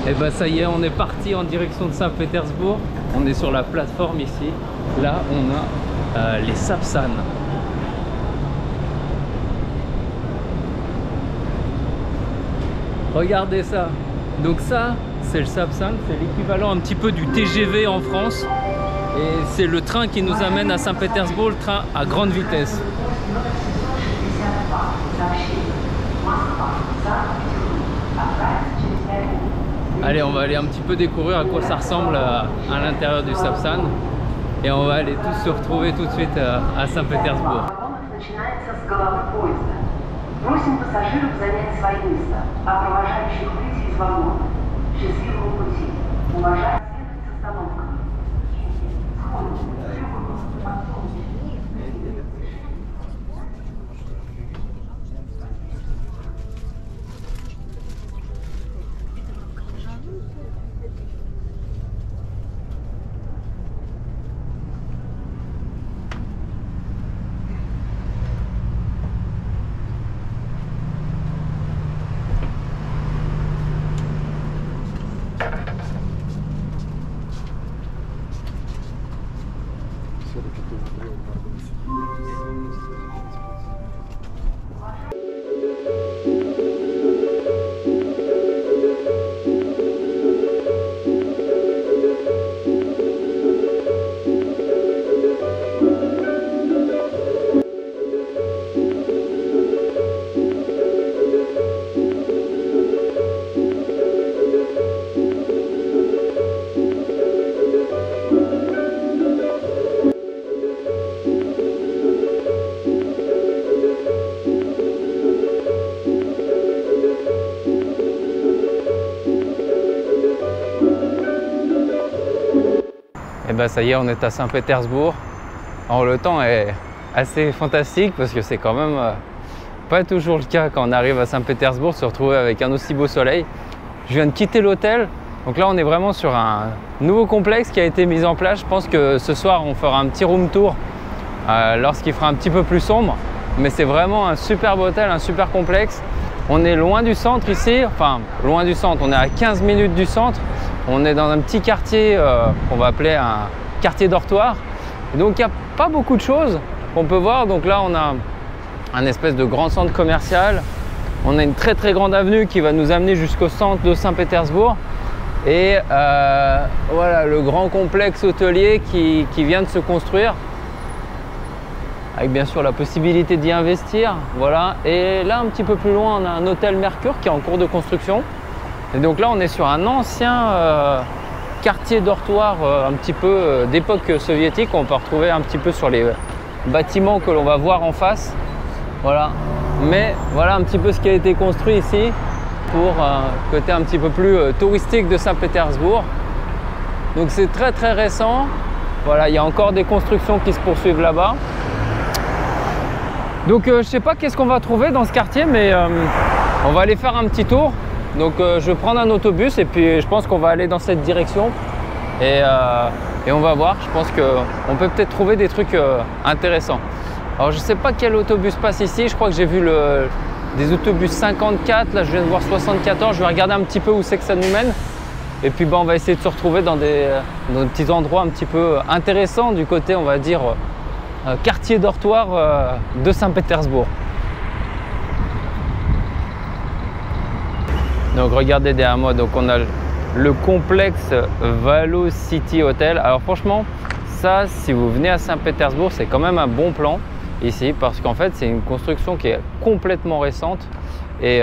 Et bah ça y est, on est parti en direction de Saint-Pétersbourg. On est sur la plateforme ici. Là, on a les Sapsan. Regardez ça. Donc ça, c'est le Sapsan. C'est l'équivalent un petit peu du TGV en France. Et c'est le train qui nous amène à Saint-Pétersbourg, le train à grande vitesse. Allez, on va aller un petit peu découvrir à quoi ça ressemble à l'intérieur du Sapsan. Et on va aller tous se retrouver tout de suite à Saint-Pétersbourg. Et ben ça y est, on est à Saint-Pétersbourg. Alors le temps est assez fantastique parce que c'est quand même pas toujours le cas quand on arrive à Saint-Pétersbourg, se retrouver avec un aussi beau soleil. Je viens de quitter l'hôtel, donc là on est vraiment sur un nouveau complexe qui a été mis en place. Je pense que ce soir on fera un petit room tour lorsqu'il fera un petit peu plus sombre. Mais c'est vraiment un superbe hôtel, un super complexe. On est loin du centre ici, enfin loin du centre, on est à 15 minutes du centre. On est dans un petit quartier qu'on va appeler un quartier dortoir. Et donc il n'y a pas beaucoup de choses qu'on peut voir. Donc là on a un espèce de grand centre commercial. On a une très très grande avenue qui va nous amener jusqu'au centre de Saint-Pétersbourg. Et voilà le grand complexe hôtelier qui vient de se construire. Avec bien sûr la possibilité d'y investir. Voilà. Et là un petit peu plus loin on a un hôtel Mercure qui est en cours de construction. Et donc là on est sur un ancien quartier dortoir un petit peu d'époque soviétique. On peut retrouver un petit peu sur les bâtiments que l'on va voir en face. Voilà. Mais voilà un petit peu ce qui a été construit ici pour côté un petit peu plus touristique de Saint-Pétersbourg. Donc c'est très très récent. Voilà, il y a encore des constructions qui se poursuivent là-bas. Donc je ne sais pas qu'est-ce qu'on va trouver dans ce quartier, mais on va aller faire un petit tour. Donc je vais prendre un autobus et puis je pense qu'on va aller dans cette direction et on va voir. Je pense qu'on peut peut-être trouver des trucs intéressants. Alors je ne sais pas quel autobus passe ici, je crois que j'ai vu des autobus 54, là je viens de voir 74, je vais regarder un petit peu où c'est que ça nous mène. Et puis on va essayer de se retrouver dans des petits endroits un petit peu intéressants du côté, on va dire, quartier dortoir de Saint-Pétersbourg. Donc regardez derrière moi, donc on a le complexe Valo City Hotel. Alors franchement, ça, si vous venez à Saint-Pétersbourg, c'est quand même un bon plan ici parce qu'en fait, c'est une construction qui est complètement récente. Et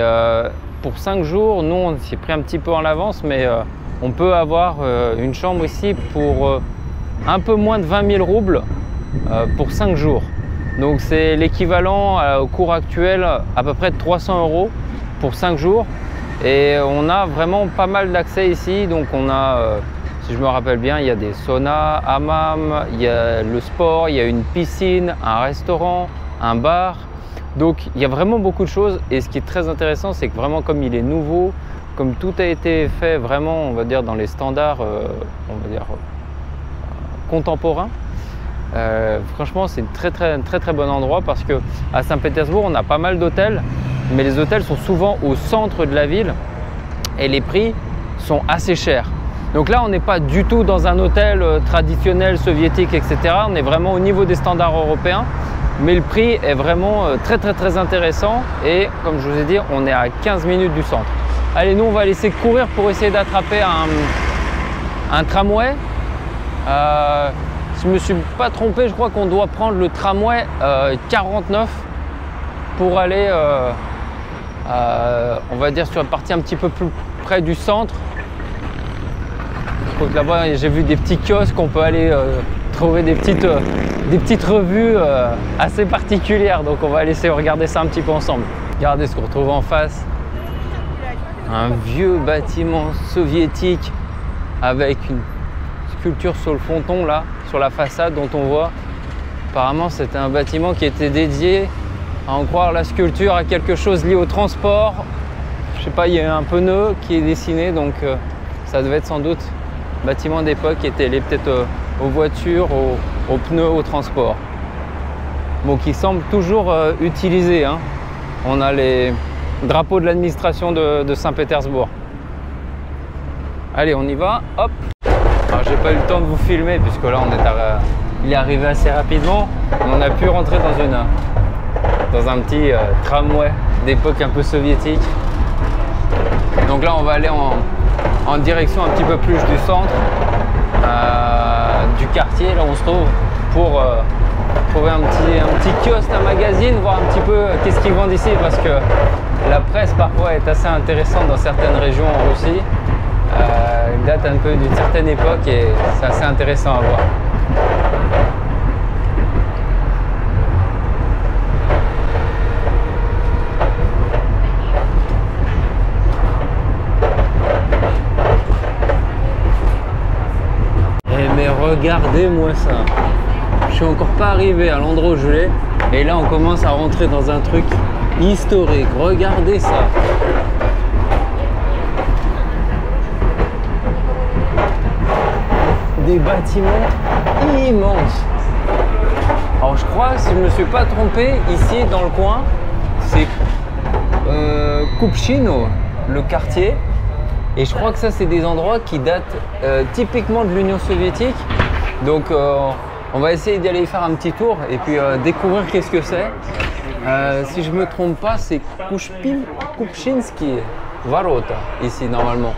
pour 5 jours, nous, on s'est pris un petit peu en avance, mais on peut avoir une chambre ici pour un peu moins de 20 000 roubles pour 5 jours. Donc c'est l'équivalent au cours actuel à peu près de 300 € pour 5 jours. Et on a vraiment pas mal d'accès ici. Donc on a, si je me rappelle bien, il y a des saunas, hammams, il y a le sport, il y a une piscine, un restaurant, un bar. Donc il y a vraiment beaucoup de choses. Et ce qui est très intéressant, c'est que vraiment comme il est nouveau, comme tout a été fait vraiment, on va dire, dans les standards, on va dire, contemporains, franchement c'est un très bon endroit parce qu'à Saint-Pétersbourg on a pas mal d'hôtels, mais les hôtels sont souvent au centre de la ville et les prix sont assez chers. Donc là, on n'est pas du tout dans un hôtel traditionnel, soviétique, etc. On est vraiment au niveau des standards européens. Mais le prix est vraiment très intéressant. Et comme je vous ai dit, on est à 15 minutes du centre. Allez, nous, on va laisser courir pour essayer d'attraper un tramway. Si je ne me suis pas trompé, je crois qu'on doit prendre le tramway 49 pour aller, on va dire, sur la partie un petit peu plus près du centre. Donc là-bas, j'ai vu des petits kiosques, on peut aller trouver des petites revues assez particulières. Donc on va aller essayer de regarder ça un petit peu ensemble. Regardez ce qu'on retrouve en face. Un vieux bâtiment soviétique avec une sculpture sur le fronton là, sur la façade dont on voit. Apparemment c'était un bâtiment qui était dédié, à en croire la sculpture, à quelque chose lié au transport. Je sais pas, il y a un pneu qui est dessiné, donc ça devait être sans doute un bâtiment d'époque qui était lié peut-être aux voitures, aux pneus, au transport. Bon, qui semble toujours utilisé, hein. On a les drapeaux de l'administration de Saint-Pétersbourg. Allez, on y va, hop. Alors j'ai pas eu le temps de vous filmer puisque là il est arrivé assez rapidement. On a pu rentrer dans un petit tramway d'époque un peu soviétique. Donc là on va aller en direction un petit peu plus du centre du quartier, là où on se trouve, pour trouver un petit kiosque, un magazine, voir un petit peu qu'est-ce qu'ils vendent ici, parce que la presse parfois est assez intéressante dans certaines régions en Russie. Il date un peu d'une certaine époque et c'est assez intéressant à voir. Mais regardez-moi ça. Je suis encore pas arrivé à l'endroit où je voulais et là on commence à rentrer dans un truc historique. Regardez ça. Des bâtiments immenses. Alors je crois, si je ne me suis pas trompé, ici dans le coin, c'est Kupchino, le quartier. Et je crois que ça, c'est des endroits qui datent typiquement de l'Union soviétique. Donc on va essayer d'y aller faire un petit tour et puis découvrir qu'est-ce que c'est. Si je ne me trompe pas, c'est Kupchinsky Varota, ici normalement.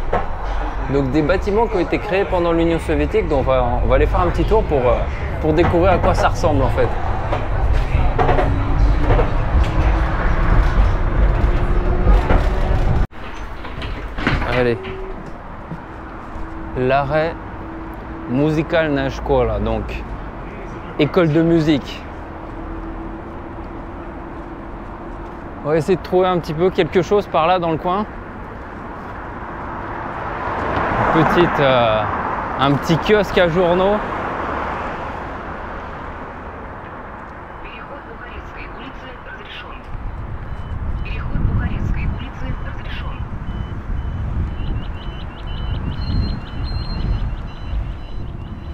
Donc des bâtiments qui ont été créés pendant l'Union soviétique, donc on va aller faire un petit tour pour découvrir à quoi ça ressemble en fait. Allez, l'arrêt Musikalna Shkola, donc école de musique. On va essayer de trouver un petit peu quelque chose par là dans le coin. Un petit kiosque à journaux.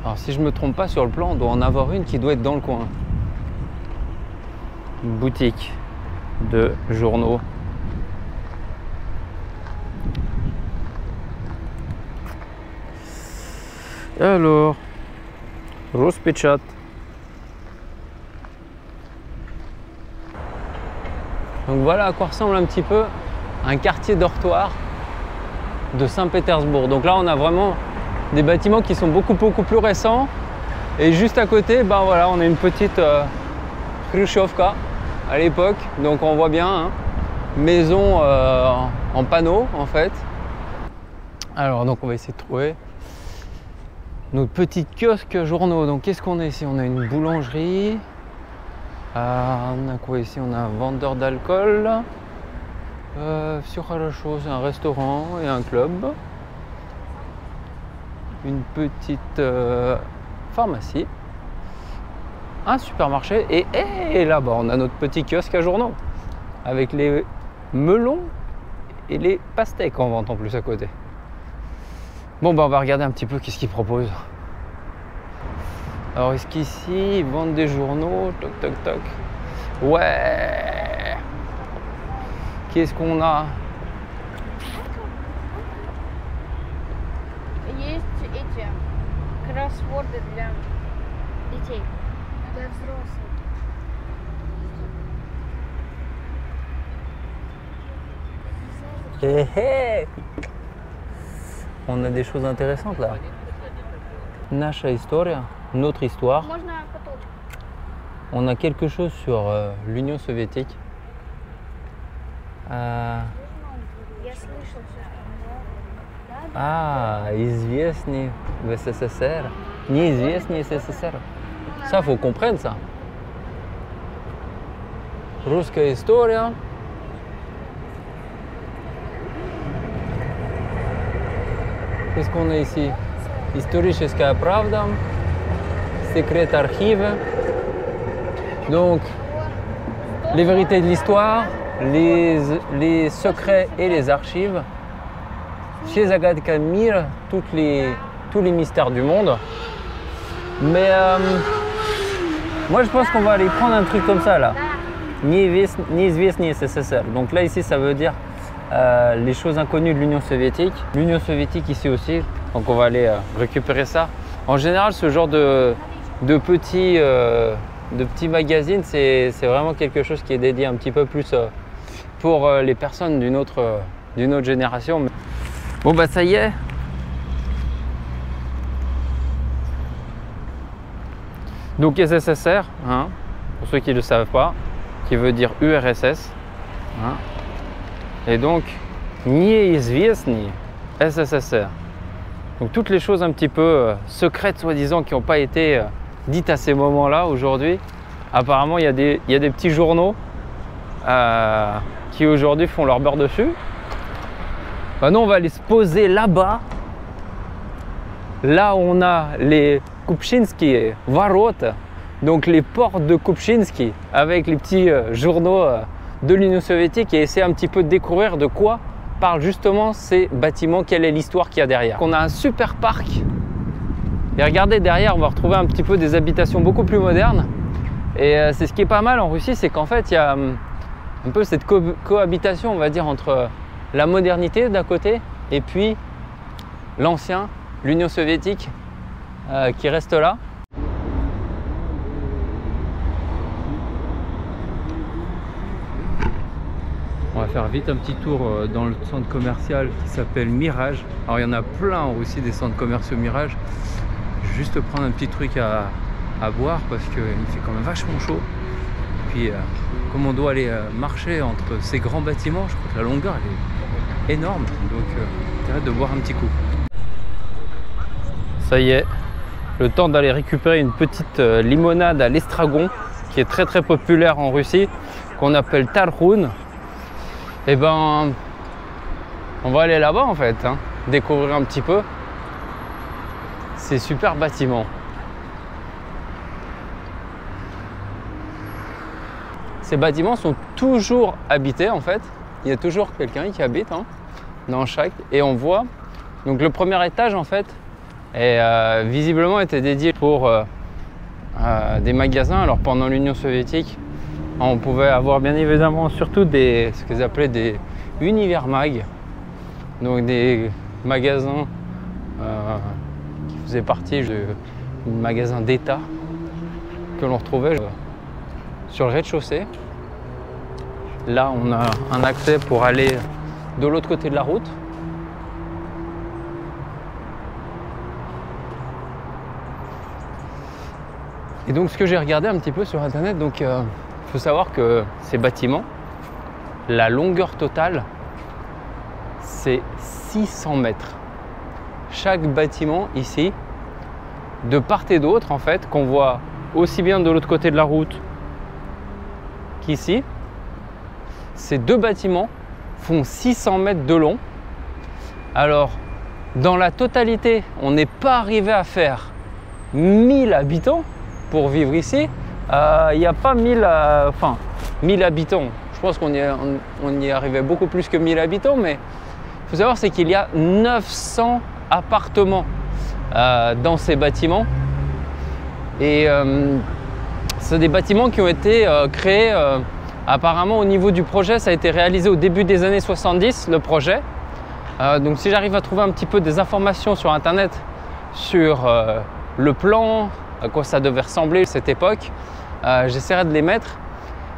Alors si je me trompe pas, sur le plan, on doit en avoir une qui doit être dans le coin. Une boutique de journaux. Alors, Rospechat. Donc voilà à quoi ressemble un petit peu un quartier dortoir de Saint-Pétersbourg. Donc là, on a vraiment des bâtiments qui sont beaucoup plus récents. Et juste à côté, ben voilà, on a une petite Khrushchevka à l'époque. Donc on voit bien, hein, maison en panneau en fait. Alors donc on va essayer de trouver notre petite kiosque journaux. Donc qu'est-ce qu'on a ici? On a une boulangerie. On a quoi ici? On a un vendeur d'alcool. Sur la chose, un restaurant et un club. Une petite pharmacie. Un supermarché. Et là-bas, on a notre petit kiosque à journaux. Avec les melons et les pastèques en vente en plus à côté. Bon, on va regarder un petit peu qu'est-ce qu'ils proposent. Alors, est-ce qu'ici, ils vendent des journaux? Toc, toc, toc. Ouais! Qu'est-ce qu'on a? Здравствуйте. Кроссворды для детей. Для взрослых. Hé hé! On a des choses intéressantes là. Наша история, notre histoire. Можно поточку? On a quelque chose sur l'Union soviétique. Я слышал все, что Известный в СССР. Неизвестный СССР. Ça, faut comprendre ça. Русская история. Qu'est-ce qu'on a ici? Историческая правда. Secret archive. Donc, les vérités de l'histoire, les secrets et les archives. Chez Agatka Mir, tous les mystères du monde. Mais moi je pense qu'on va aller prendre un truc comme ça là. Неизвестный СССР. Donc là ici ça veut dire les choses inconnues de l'Union soviétique. L'Union soviétique ici aussi. Donc on va aller récupérer ça. En général ce genre de petits magazines c'est vraiment quelque chose qui est dédié un petit peu plus pour les personnes d'une autre génération. Bon bah ça y est. Donc SSSR, hein, pour ceux qui ne le savent pas, qui veut dire URSS. Hein, et donc неизвестный SSSR. Donc toutes les choses un petit peu secrètes soi-disant qui n'ont pas été dites à ces moments-là aujourd'hui. Apparemment il y a des petits journaux qui aujourd'hui font leur beurre dessus. Bah nous on va aller se poser là-bas. Là où on a les Kupchinsky Varot, donc les portes de Kupchinsky, avec les petits journaux de l'Union soviétique et essayer un petit peu de découvrir de quoi parlent justement ces bâtiments, quelle est l'histoire qu'il y a derrière. On a un super parc et regardez derrière on va retrouver un petit peu des habitations beaucoup plus modernes et c'est ce qui est pas mal en Russie, c'est qu'en fait il y a un peu cette cohabitation on va dire entre la modernité d'un côté et puis l'ancien, l'Union soviétique qui reste là. On va faire vite un petit tour dans le centre commercial qui s'appelle Mirage. Alors il y en a plein aussi des centres commerciaux Mirage. Je vais juste prendre un petit truc à boire parce qu'il fait quand même vachement chaud. Puis comme on doit aller marcher entre ces grands bâtiments, je crois que la longueur elle est énorme. Donc intérêt de boire un petit coup. Ça y est, le temps d'aller récupérer une petite limonade à l'estragon qui est très populaire en Russie, qu'on appelle Tarhoun. Et ben, on va aller là-bas en fait, hein, découvrir un petit peu ces super bâtiments. Ces bâtiments sont toujours habités en fait. Il y a toujours quelqu'un qui habite dans chaque. Et on voit, donc le premier étage en fait, et visiblement était dédié pour des magasins. Alors pendant l'Union soviétique, on pouvait avoir bien évidemment surtout ce qu'ils appelaient des univermag, donc des magasins qui faisaient partie de magasins d'État que l'on retrouvait sur le rez-de-chaussée. Là, on a un accès pour aller de l'autre côté de la route. Et donc ce que j'ai regardé un petit peu sur internet, donc faut savoir que ces bâtiments, la longueur totale c'est 600 mètres. Chaque bâtiment ici, de part et d'autre en fait, qu'on voit aussi bien de l'autre côté de la route qu'ici, ces deux bâtiments font 600 mètres de long. Alors dans la totalité, on n'est pas arrivé à faire 1000 habitants pour vivre ici. Il n'y a pas 1000 habitants. Je pense qu'on y arrivait beaucoup plus que 1000 habitants, mais il faut savoir c'est qu'il y a 900 appartements dans ces bâtiments. Et c'est des bâtiments qui ont été créés apparemment au niveau du projet. Ça a été réalisé au début des années 70, le projet. Donc si j'arrive à trouver un petit peu des informations sur internet sur le plan, à quoi ça devait ressembler cette époque. J'essaierai de les mettre.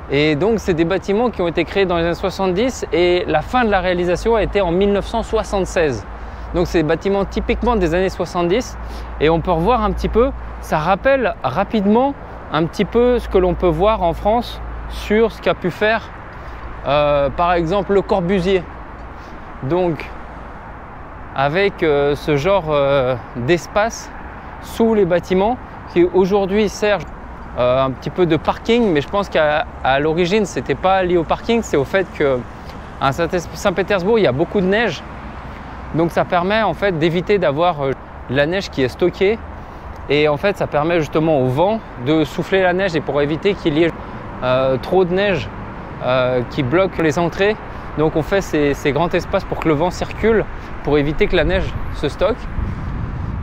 Et donc c'est des bâtiments qui ont été créés dans les années 70 et la fin de la réalisation a été en 1976. Donc c'est des bâtiments typiquement des années 70 et on peut revoir un petit peu, ça rappelle rapidement un petit peu ce que l'on peut voir en France sur ce qu'a pu faire par exemple Le Corbusier. Donc avec ce genre d'espace sous les bâtiments qui aujourd'hui servent un petit peu de parking, mais je pense qu'à l'origine c'était pas lié au parking, c'est au fait qu'à Saint-Pétersbourg il y a beaucoup de neige, donc ça permet en fait d'éviter d'avoir la neige qui est stockée et en fait ça permet justement au vent de souffler la neige et pour éviter qu'il y ait trop de neige qui bloque les entrées. Donc on fait ces grands espaces pour que le vent circule, pour éviter que la neige se stocke.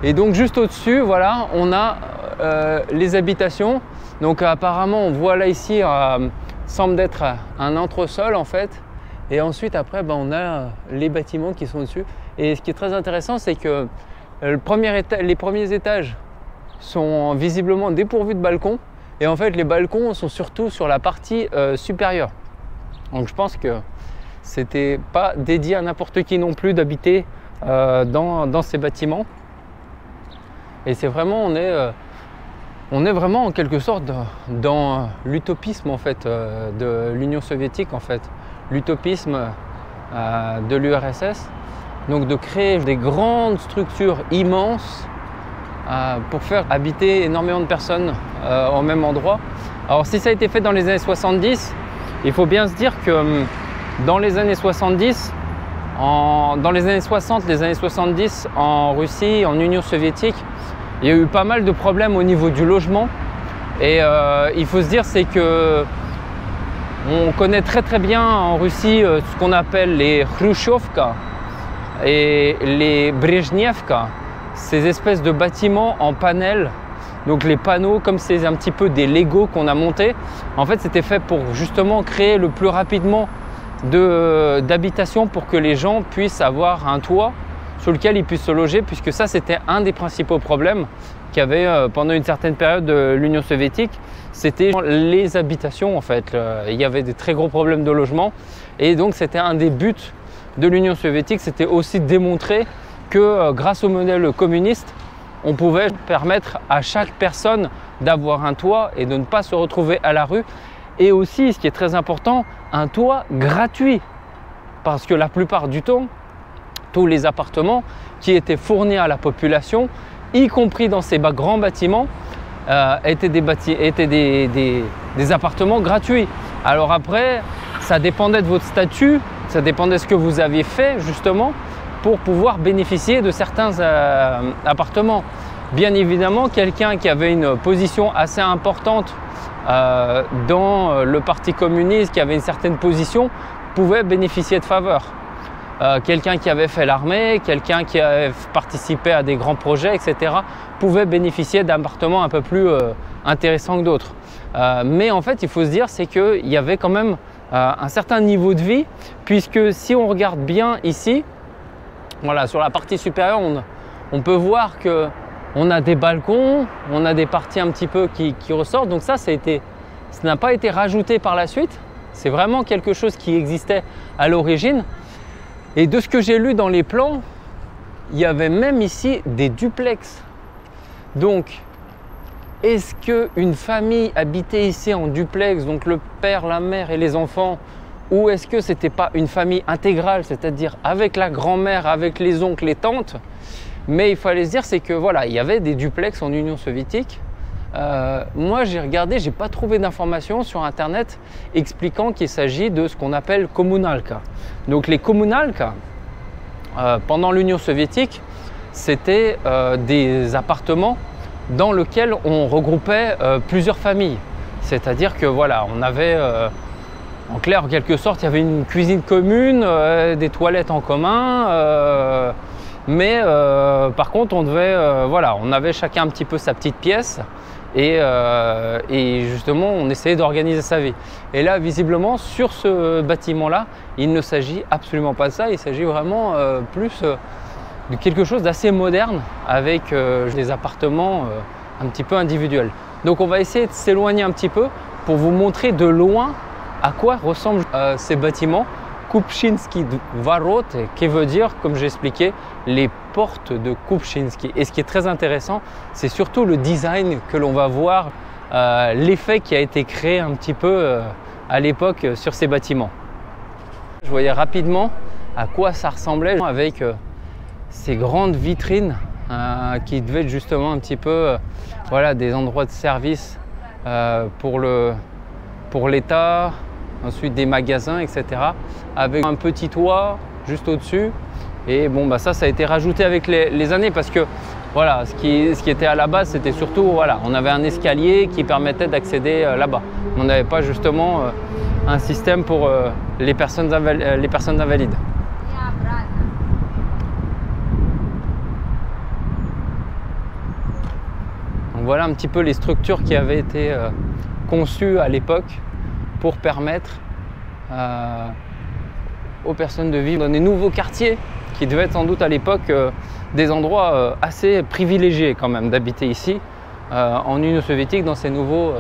Et donc juste au-dessus, voilà, on a les habitations. Donc apparemment on voit là ici, semble d'être un entresol en fait. Et ensuite après on a les bâtiments qui sont dessus. Et ce qui est très intéressant, c'est que les premiers étages sont visiblement dépourvus de balcons. Et en fait les balcons sont surtout sur la partie supérieure. Donc je pense que c'était pas dédié à n'importe qui non plus d'habiter dans ces bâtiments. Et c'est vraiment, on est vraiment en quelque sorte dans l'utopisme en fait de l'Union soviétique en fait, l'utopisme de l'URSS. Donc de créer des grandes structures immenses pour faire habiter énormément de personnes au même endroit. Alors si ça a été fait dans les années 70, il faut bien se dire que dans les années 70, dans les années 60, les années 70 en Russie, en Union soviétique, il y a eu pas mal de problèmes au niveau du logement. Et il faut se dire, c'est que on connaît très bien en Russie ce qu'on appelle les Khrushchevka et les Brezhnevka, ces espèces de bâtiments en panel. Donc les panneaux, comme c'est un petit peu des Lego qu'on a montés, en fait c'était fait pour justement créer le plus rapidement d'habitations pour que les gens puissent avoir un toit sur lequel ils puissent se loger, puisque ça c'était un des principaux problèmes qu'il y avait pendant une certaine période de l'Union soviétique, c'était les habitations en fait. Il y avait des très gros problèmes de logement et donc c'était un des buts de l'Union soviétique, c'était aussi de démontrer que grâce au modèle communiste, on pouvait permettre à chaque personne d'avoir un toit et de ne pas se retrouver à la rue. Et aussi, ce qui est très important, un toit gratuit. Parce que la plupart du temps, tous les appartements qui étaient fournis à la population, y compris dans ces grands bâtiments, étaient des appartements gratuits. Alors après, ça dépendait de votre statut, ça dépendait de ce que vous aviez fait justement pour pouvoir bénéficier de certains appartements. Bien évidemment, quelqu'un qui avait une position assez importante dans le Parti communiste, qui avait une certaine position, pouvait bénéficier de faveurs. Quelqu'un qui avait fait l'armée, quelqu'un qui avait participé à des grands projets, etc., pouvait bénéficier d'appartements un peu plus intéressants que d'autres. Mais en fait, il faut se dire, c'est qu'il y avait quand même un certain niveau de vie, puisque si on regarde bien ici, voilà, sur la partie supérieure, on peut voir qu'on a des balcons, on a des parties un petit peu qui ressortent. Donc ça n'a pas été rajouté par la suite. C'est vraiment quelque chose qui existait à l'origine. Et de ce que j'ai lu dans les plans, il y avait même ici des duplex. Donc, est-ce qu'une famille habitait ici en duplex, donc le père, la mère et les enfants, ou est-ce que c'était pas une famille intégrale, c'est-à-dire avec la grand-mère, avec les oncles, les tantes? Mais il fallait se dire, c'est que voilà, il y avait des duplex en Union soviétique. Moi, j'ai regardé, j'ai pas trouvé d'informations sur Internet expliquant qu'il s'agit de ce qu'on appelle kommunalka. Donc les kommunalka, pendant l'Union soviétique, c'était des appartements dans lesquels on regroupait plusieurs familles. C'est-à-dire que voilà, on avait en clair, en quelque sorte, il y avait une cuisine commune, des toilettes en commun, mais par contre, on devait, voilà, on avait chacun un petit peu sa petite pièce et justement, on essayait d'organiser sa vie. Et là, visiblement, sur ce bâtiment-là, il ne s'agit absolument pas de ça, il s'agit vraiment plus de quelque chose d'assez moderne avec des appartements un petit peu individuels. Donc on va essayer de s'éloigner un petit peu pour vous montrer de loin à quoi ressemblent ces bâtiments Kupczyński Warot, qui veut dire, comme j'ai expliqué, les portes de Kupczyński. Et ce qui est très intéressant, c'est surtout le design que l'on va voir, l'effet qui a été créé un petit peu à l'époque sur ces bâtiments. Je voyais rapidement à quoi ça ressemblait avec ces grandes vitrines qui devaient être justement un petit peu voilà, des endroits de service pour l'État, ensuite des magasins, etc. avec un petit toit juste au-dessus. Et bon, bah ça a été rajouté avec les années parce que voilà, ce qui était à la base, c'était surtout, voilà, on avait un escalier qui permettait d'accéder là-bas. On n'avait pas justement un système pour les personnes invalides. Donc voilà un petit peu les structures qui avaient été conçues à l'époque pour permettre aux personnes de vivre dans des nouveaux quartiers qui devaient être sans doute à l'époque des endroits assez privilégiés quand même d'habiter ici en Union soviétique dans ces nouveaux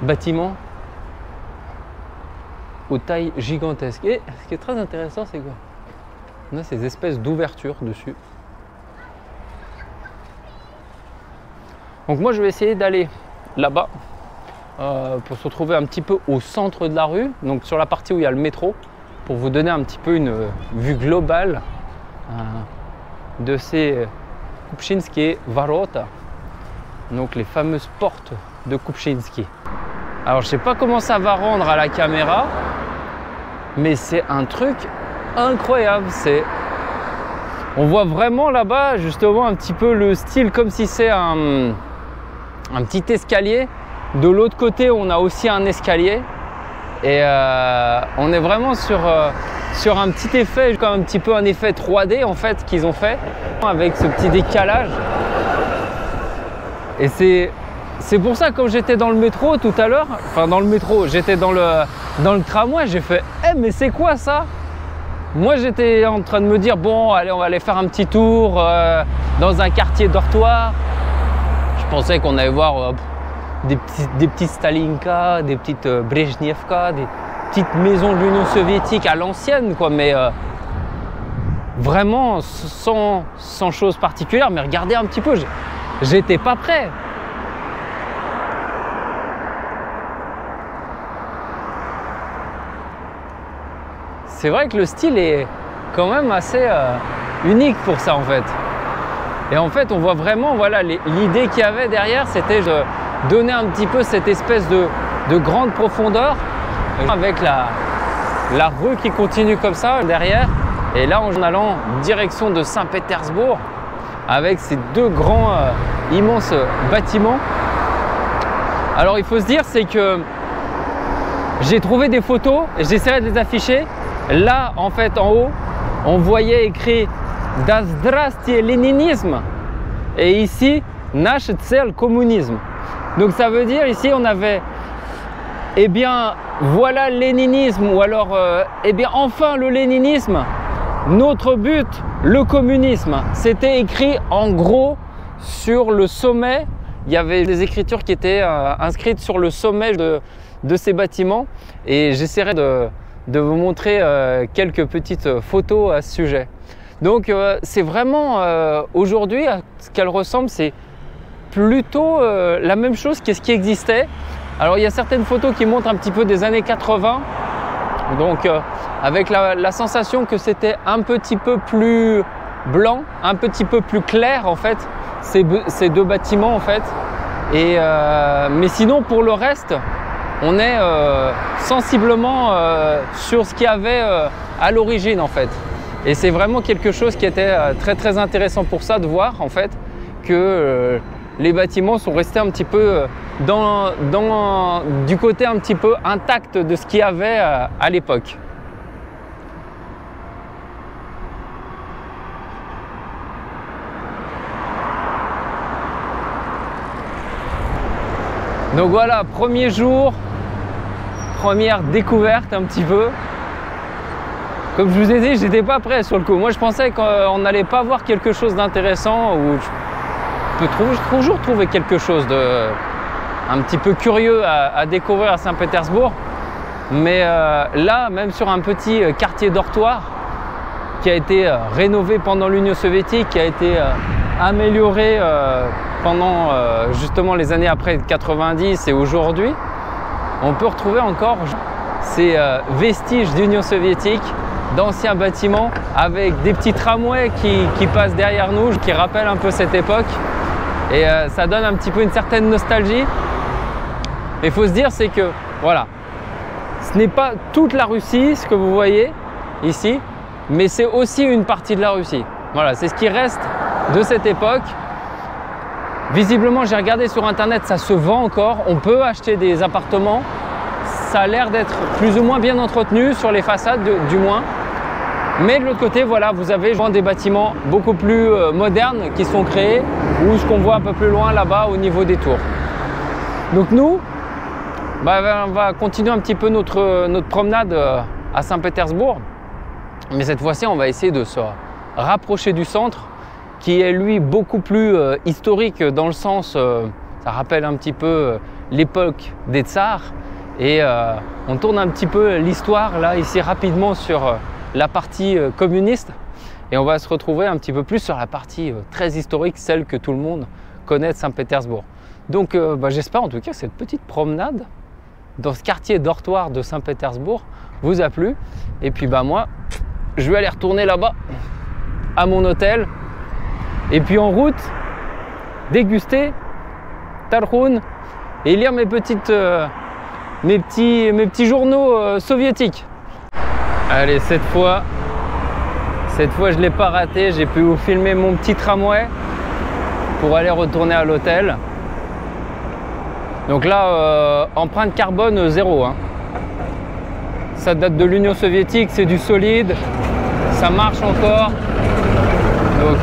bâtiments aux tailles gigantesques. Et ce qui est très intéressant, c'est quoi? On a ces espèces d'ouvertures dessus. Donc moi je vais essayer d'aller là-bas pour se retrouver un petit peu au centre de la rue, donc sur la partie où il y a le métro, pour vous donner un petit peu une vue globale de ces Kupczyński Warota, donc les fameuses portes de Kupczyński. Alors je sais pas comment ça va rendre à la caméra, mais c'est un truc incroyable. On voit vraiment là-bas justement un petit peu le style comme si c'est un petit escalier. De l'autre côté, on a aussi un escalier et on est vraiment sur un petit effet, comme un petit peu un effet 3D en fait qu'ils ont fait avec ce petit décalage. Et c'est pour ça, quand j'étais dans le métro tout à l'heure, enfin dans le métro, j'étais dans le tramway, j'ai fait « mais c'est quoi ça ?» Moi j'étais en train de me dire « bon, allez, on va aller faire un petit tour dans un quartier dortoir ». Je pensais qu'on allait voir des petits Stalinka, des petites Brejnevka, des petites maisons de l'Union soviétique à l'ancienne, quoi, mais vraiment sans chose particulière. Mais regardez un petit peu, j'étais pas prêt. C'est vrai que le style est quand même assez unique pour ça en fait. Et en fait, on voit vraiment, voilà, l'idée qu'il y avait derrière, c'était de donner un petit peu cette espèce de grande profondeur avec la rue qui continue comme ça derrière. Et là, en allant direction de Saint-Pétersbourg avec ces deux grands immenses bâtiments. Alors, il faut se dire, c'est que j'ai trouvé des photos et j'essaierai de les afficher. Là, en fait, en haut, on voyait écrit « Da Zdrastie Léninisme » et ici « Nash Tsel Communisme ». Donc ça veut dire ici on avait, eh bien voilà le léninisme, ou alors eh bien enfin le léninisme, notre but le communisme. C'était écrit en gros sur le sommet, il y avait des écritures qui étaient inscrites sur le sommet de ces bâtiments et j'essaierai de vous montrer quelques petites photos à ce sujet. Donc c'est vraiment aujourd'hui, ce qu'elle ressemble, c'est plutôt la même chose que ce qui existait. Alors il y a certaines photos qui montrent un petit peu des années 80, donc avec la sensation que c'était un petit peu plus blanc, un petit peu plus clair en fait, ces deux bâtiments en fait. Et, mais sinon pour le reste, on est sensiblement sur ce qu'il y avait à l'origine en fait. Et c'est vraiment quelque chose qui était très très intéressant pour ça, de voir en fait que les bâtiments sont restés un petit peu du côté un petit peu intact de ce qu'il y avait à l'époque. Donc voilà, premier jour, première découverte un petit peu. Comme je vous ai dit, j'étais pas prêt sur le coup. Moi, je pensais qu'on n'allait pas voir quelque chose d'intéressant ou je peux toujours trouver quelque chose de un petit peu curieux à découvrir à Saint-Pétersbourg. Mais là, même sur un petit quartier dortoir qui a été rénové pendant l'Union soviétique, qui a été amélioré pendant justement les années après 90 et aujourd'hui, on peut retrouver encore ces vestiges d'Union soviétique, d'anciens bâtiments avec des petits tramways qui passent derrière nous, qui rappellent un peu cette époque. Et ça donne un petit peu une certaine nostalgie. Mais il faut se dire, c'est que voilà, ce n'est pas toute la Russie, ce que vous voyez ici, mais c'est aussi une partie de la Russie. Voilà, c'est ce qui reste de cette époque. Visiblement, j'ai regardé sur internet, ça se vend encore. On peut acheter des appartements. Ça a l'air d'être plus ou moins bien entretenu sur les façades, du moins. Mais de l'autre côté, voilà, vous avez des bâtiments beaucoup plus modernes qui sont créés, ou ce qu'on voit un peu plus loin là-bas au niveau des tours. Donc nous, on va continuer un petit peu notre promenade à Saint-Pétersbourg. Mais cette fois-ci, on va essayer de se rapprocher du centre, qui est lui beaucoup plus historique dans le sens, ça rappelle un petit peu l'époque des tsars. Et on tourne un petit peu l'histoire là ici rapidement sur la partie communiste, et on va se retrouver un petit peu plus sur la partie très historique, celle que tout le monde connaît de Saint-Pétersbourg. Donc j'espère en tout cas que cette petite promenade dans ce quartier dortoir de Saint-Pétersbourg vous a plu. Et puis moi je vais aller retourner là-bas à mon hôtel, et puis en route déguster Tarhun et lire mes petits journaux soviétiques. Allez, cette fois je ne l'ai pas raté. J'ai pu vous filmer mon petit tramway pour aller retourner à l'hôtel. Donc là, empreinte carbone 0. Hein. Ça date de l'Union soviétique, c'est du solide, ça marche encore. Donc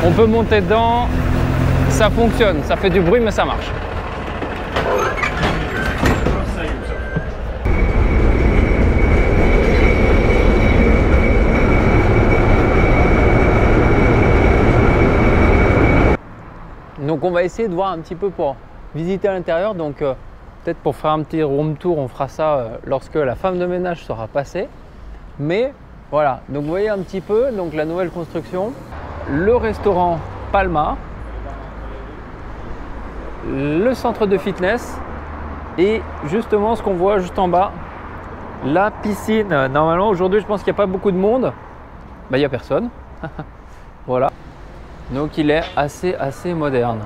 on peut monter dedans, ça fonctionne, ça fait du bruit mais ça marche. Donc on va essayer de voir un petit peu pour visiter à l'intérieur. Donc peut-être pour faire un petit room tour, on fera ça lorsque la femme de ménage sera passée. Mais voilà, donc vous voyez un petit peu donc la nouvelle construction, le restaurant Palma, le centre de fitness et justement ce qu'on voit juste en bas, la piscine. Normalement aujourd'hui je pense qu'il n'y a pas beaucoup de monde, il n'y a personne. Voilà. Donc il est assez moderne.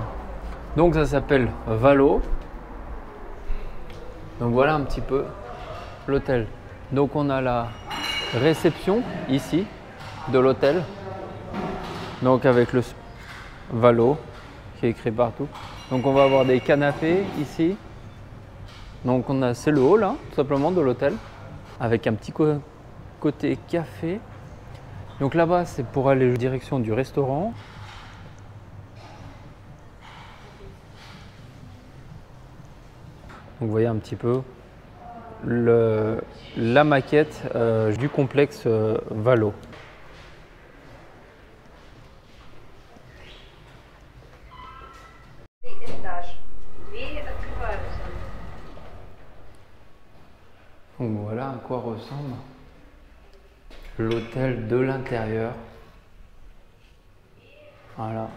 Donc ça s'appelle Valo. Donc voilà un petit peu l'hôtel. Donc on a la réception ici de l'hôtel. Donc avec le Valo qui est écrit partout. Donc on va avoir des canapés ici. Donc c'est le hall hein, tout simplement de l'hôtel. Avec un petit côté café. Donc là-bas c'est pour aller en direction du restaurant. Donc vous voyez un petit peu la maquette du complexe Valo. Donc voilà à quoi ressemble l'hôtel de l'intérieur. Voilà.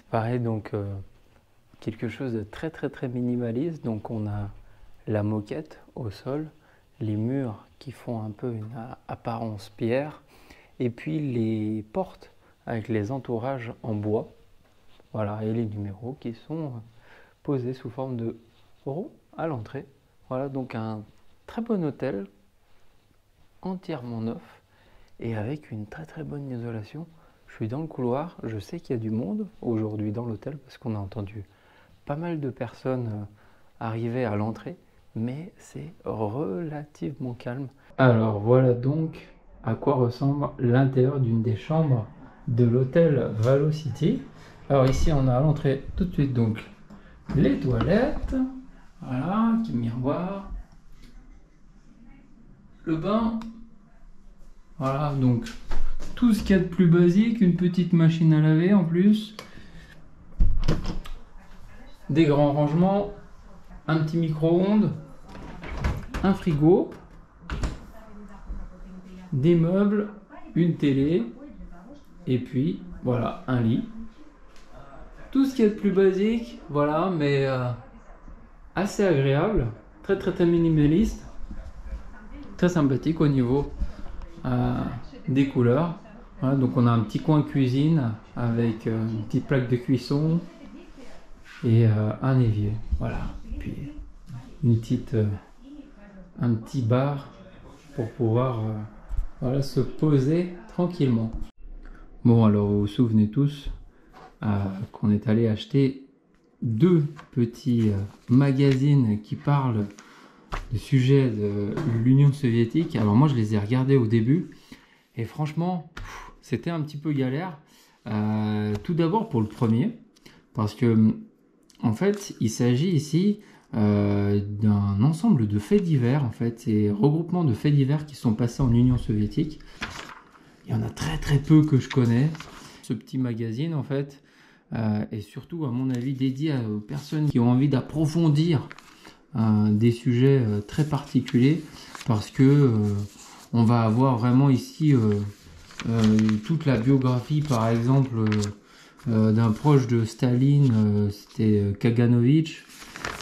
Pareil, donc quelque chose de très minimaliste. Donc on a la moquette au sol, les murs qui font un peu une apparence pierre, et puis les portes avec les entourages en bois. Voilà, et les numéros qui sont posés sous forme de rond à l'entrée. Voilà, donc un très bon hôtel, entièrement neuf et avec une très bonne isolation. Je suis dans le couloir, je sais qu'il y a du monde aujourd'hui dans l'hôtel parce qu'on a entendu pas mal de personnes arriver à l'entrée, mais c'est relativement calme. Alors voilà donc à quoi ressemble l'intérieur d'une des chambres de l'hôtel Valo City. Alors ici on a à l'entrée tout de suite donc les toilettes, voilà, petit miroir, le bain, voilà, donc tout ce qu'il y a de plus basique, une petite machine à laver en plus, des grands rangements, un petit micro-ondes, un frigo, des meubles, une télé, et puis voilà, un lit. Tout ce qu'il y a de plus basique, voilà, mais assez agréable, très minimaliste, très sympathique au niveau des couleurs. Voilà, donc on a un petit coin cuisine avec une petite plaque de cuisson et un évier, voilà. Puis un petit bar pour pouvoir voilà, se poser tranquillement. Bon, alors vous vous souvenez tous qu'on est allé acheter 2 petits magazines qui parlent du sujet de l'Union soviétique. Alors moi je les ai regardés au début et franchement c'était un petit peu galère. Tout d'abord pour le premier, parce que en fait il s'agit ici d'un ensemble de faits divers, en fait, et regroupements de faits divers qui sont passés en Union soviétique. Il y en a très peu que je connais. Ce petit magazine en fait est surtout à mon avis dédié aux personnes qui ont envie d'approfondir des sujets très particuliers, parce que on va avoir vraiment ici toute la biographie par exemple d'un proche de Staline, c'était Kaganovitch.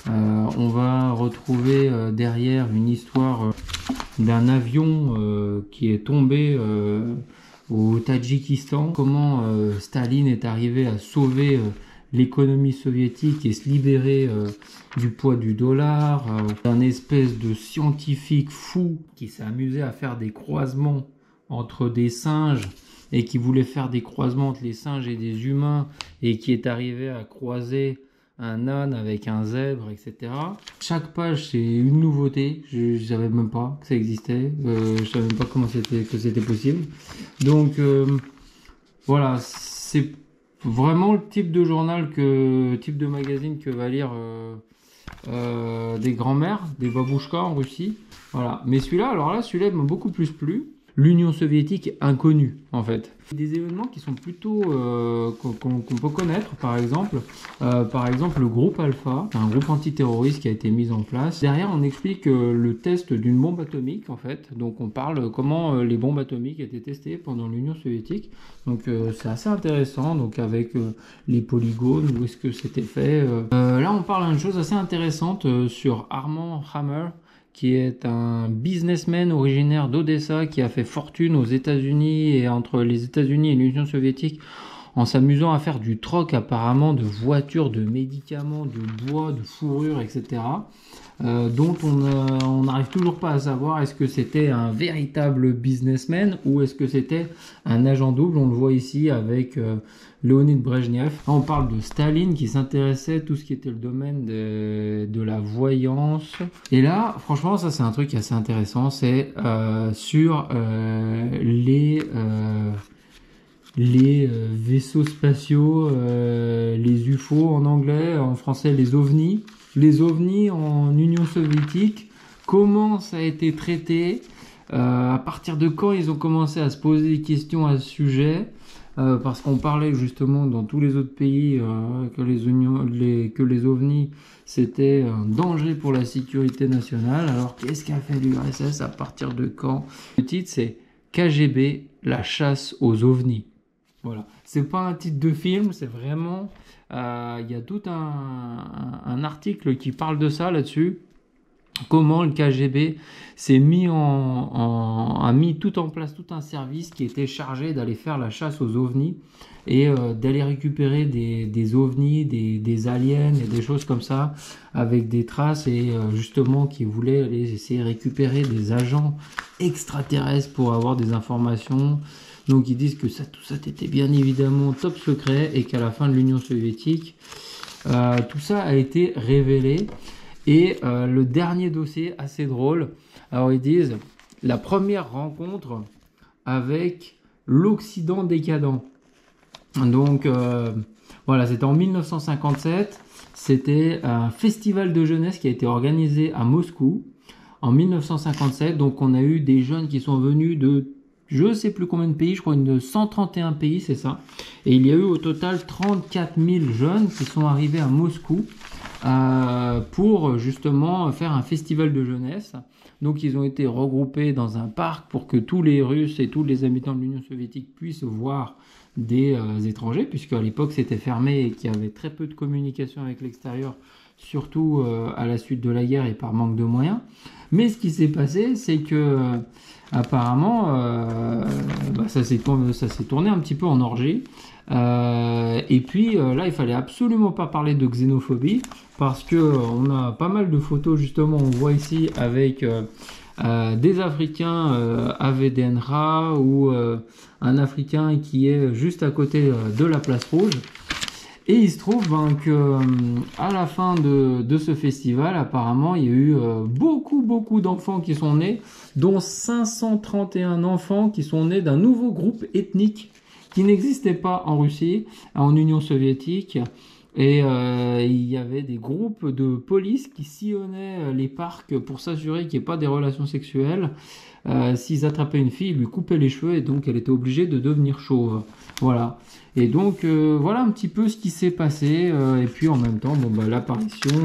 On va retrouver derrière une histoire d'un avion qui est tombé au Tadjikistan, comment Staline est arrivé à sauver l'économie soviétique et se libérer du poids du dollar, d'un espèce de scientifique fou qui s'est amusé à faire des croisements entre des singes et qui voulait faire des croisements entre les singes et des humains et qui est arrivé à croiser un âne avec un zèbre, etc. Chaque page c'est une nouveauté, je savais même pas que ça existait, je savais même pas comment c'était possible. Donc voilà, c'est vraiment le type de journal type de magazine que va lire des grands-mères, des babouchkas en Russie. Voilà, mais celui-là, alors là, celui-là m'a beaucoup plus plu. L'Union soviétique inconnue, en fait. Des événements qui sont plutôt qu'on peut connaître, par exemple le groupe Alpha, un groupe antiterroriste qui a été mis en place. Derrière, on explique le test d'une bombe atomique, en fait. Donc, on parle comment les bombes atomiques étaient testées pendant l'Union soviétique. Donc, c'est assez intéressant. Donc, avec les polygones, où est-ce que c'était fait. Là, on parle d'une chose assez intéressante sur Armand Hammer, qui est un businessman originaire d'Odessa qui a fait fortune aux États-Unis et entre les États-Unis et l'Union soviétique en s'amusant à faire du troc apparemment de voitures, de médicaments, de bois, de fourrures, etc. Dont on n'arrive toujours pas à savoir est-ce que c'était un véritable businessman ou est-ce que c'était un agent double. On le voit ici avec Léonid Brejnev. Là, on parle de Staline qui s'intéressait à tout ce qui était le domaine de la voyance. Et là, franchement, ça c'est un truc assez intéressant, c'est sur les vaisseaux spatiaux, les UFO en anglais, en français les ovnis. Les ovnis en Union soviétique, comment ça a été traité, à partir de quand ils ont commencé à se poser des questions à ce sujet, parce qu'on parlait justement dans tous les autres pays que les ovnis c'était un danger pour la sécurité nationale. Alors qu'est-ce qu'a fait l'URSS, à partir de quand? Le titre c'est KGB, la chasse aux ovnis. Voilà, c'est pas un titre de film, c'est vraiment il y a tout un article qui parle de ça là-dessus, comment le KGB s'est a mis tout en place, tout un service qui était chargé d'aller faire la chasse aux ovnis et d'aller récupérer des ovnis, des aliens et des choses comme ça avec des traces, et justement qui voulaient aller essayer de récupérer des agents extraterrestres pour avoir des informations. Donc ils disent que tout ça était bien évidemment top secret et qu'à la fin de l'Union soviétique, tout ça a été révélé. Et le dernier dossier, assez drôle, alors ils disent la première rencontre avec l'Occident décadent. Donc Voilà, c'était en 1957. C'était un festival de jeunesse qui a été organisé à Moscou en 1957. Donc on a eu des jeunes qui sont venus de je ne sais plus combien de pays, je crois de 131 pays, c'est ça. Et il y a eu au total 34 000 jeunes qui sont arrivés à Moscou pour justement faire un festival de jeunesse. Donc ils ont été regroupés dans un parc pour que tous les Russes et tous les habitants de l'Union soviétique puissent voir des étrangers, puisque à l'époque c'était fermé et qu'il y avait très peu de communication avec l'extérieur, surtout à la suite de la guerre et par manque de moyens. Mais ce qui s'est passé, c'est que apparemment ça s'est tourné un petit peu en orgie. Et puis là, il fallait absolument pas parler de xénophobie, parce que on a pas mal de photos justement, on voit ici avec des Africains à Védénra ou un Africain qui est juste à côté de la place rouge. Et il se trouve que à la fin de ce festival, apparemment, il y a eu beaucoup d'enfants qui sont nés, dont 531 enfants qui sont nés d'un nouveau groupe ethnique qui n'existait pas en Russie, en Union soviétique. Et il y avait des groupes de police qui sillonnaient les parcs pour s'assurer qu'il n'y ait pas des relations sexuelles. S'ils attrapaient une fille, ils lui coupaient les cheveux et donc elle était obligée de devenir chauve. Voilà. Et donc voilà un petit peu ce qui s'est passé. Et puis en même temps, l'apparition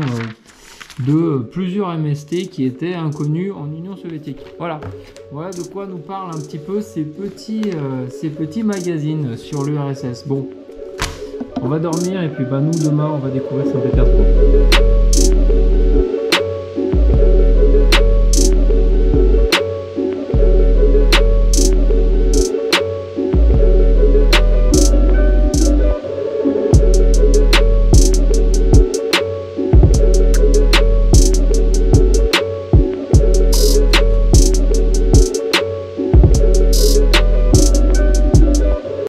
de plusieurs MST qui étaient inconnus en Union soviétique. Voilà. Voilà de quoi nous parlent un petit peu ces petits magazines sur l'URSS. Bon. On va dormir et puis nous demain on va découvrir Saint-Pétersbourg.